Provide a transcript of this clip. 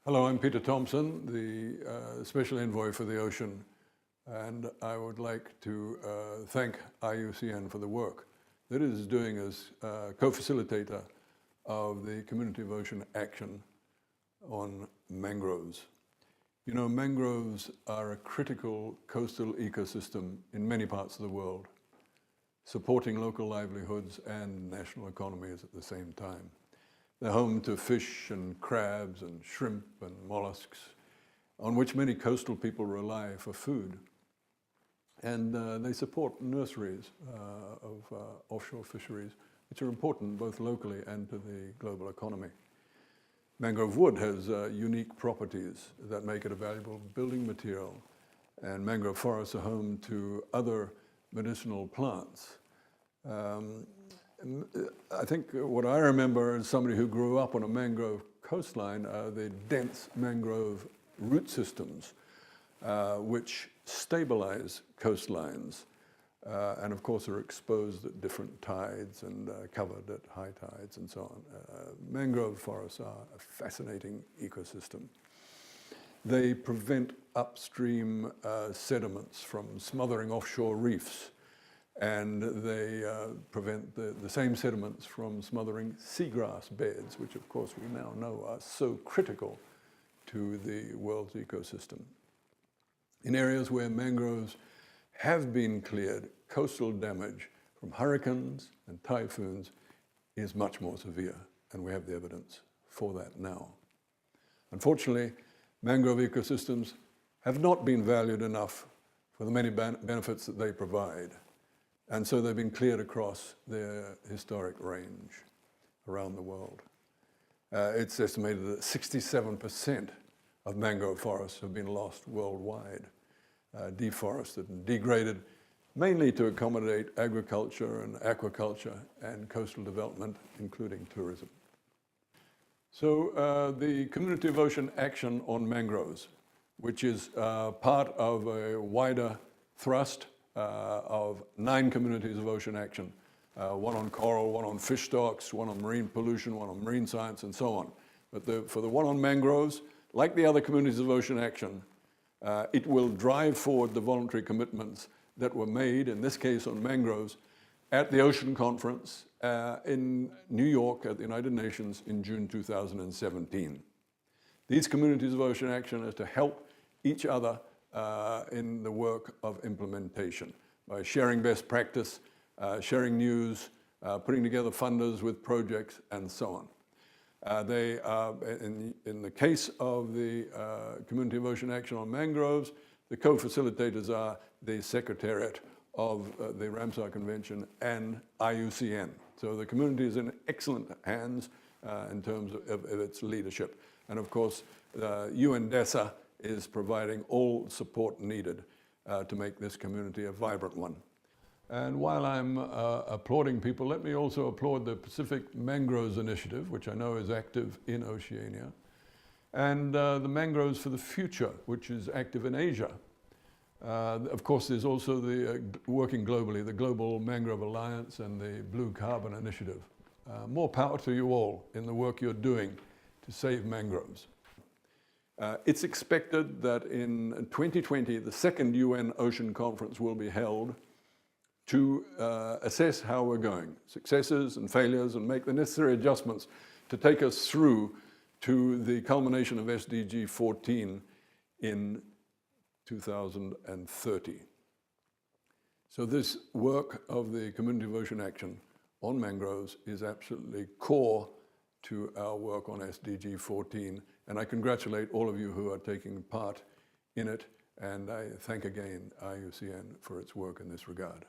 Hello, I'm Peter Thomson, the Special Envoy for the Ocean, and I would like to thank IUCN for the work that it is doing as co-facilitator of the Community of Ocean Action on mangroves. You know, mangroves are a critical coastal ecosystem in many parts of the world, supporting local livelihoods and national economies at the same time. They're home to fish and crabs and shrimp and mollusks, on which many coastal people rely for food. And they support nurseries of offshore fisheries, which are important both locally and to the global economy. Mangrove wood has unique properties that make it a valuable building material, and mangrove forests are home to other medicinal plants. I think what I remember as somebody who grew up on a mangrove coastline are the dense mangrove root systems, which stabilize coastlines and of course are exposed at different tides and covered at high tides and so on. Mangrove forests are a fascinating ecosystem. They prevent upstream sediments from smothering offshore reefs, and they prevent the same sediments from smothering seagrass beds, which of course we now know are so critical to the world's ecosystem. In areas where mangroves have been cleared, coastal damage from hurricanes and typhoons is much more severe, and we have the evidence for that now. Unfortunately, mangrove ecosystems have not been valued enough for the many benefits that they provide. And so they've been cleared across their historic range around the world. It's estimated that 67% of mangrove forests have been lost worldwide, deforested and degraded, mainly to accommodate agriculture and aquaculture and coastal development, including tourism. So the Community of Ocean Action on Mangroves, which is part of a wider thrust of 9 communities of ocean action, one on coral, one on fish stocks, one on marine pollution, one on marine science, and so on. But for the one on mangroves, like the other communities of ocean action, it will drive forward the voluntary commitments that were made, in this case on mangroves, at the Ocean Conference in New York at the United Nations in June 2017. These communities of ocean action are to help each other in the work of implementation by sharing best practice, sharing news, putting together funders with projects, and so on. They are, in the case of the Community of Ocean Action on Mangroves, the co-facilitators are the Secretariat of the Ramsar Convention and IUCN. So the community is in excellent hands in terms of its leadership. And of course, UNDESA is providing all support needed to make this community a vibrant one. And while I'm applauding people, let me also applaud the Pacific Mangroves Initiative, which I know is active in Oceania, and the Mangroves for the Future, which is active in Asia. Of course, there's also the working globally, the Global Mangrove Alliance and the Blue Carbon Initiative. More power to you all in the work you're doing to save mangroves. It's expected that in 2020, the second UN Ocean Conference will be held to assess how we're going, successes and failures, and make the necessary adjustments to take us through to the culmination of SDG 14 in 2030. So this work of the Community of Ocean Action on mangroves is absolutely core to our work on SDG 14, and I congratulate all of you who are taking part in it, and I thank again IUCN for its work in this regard.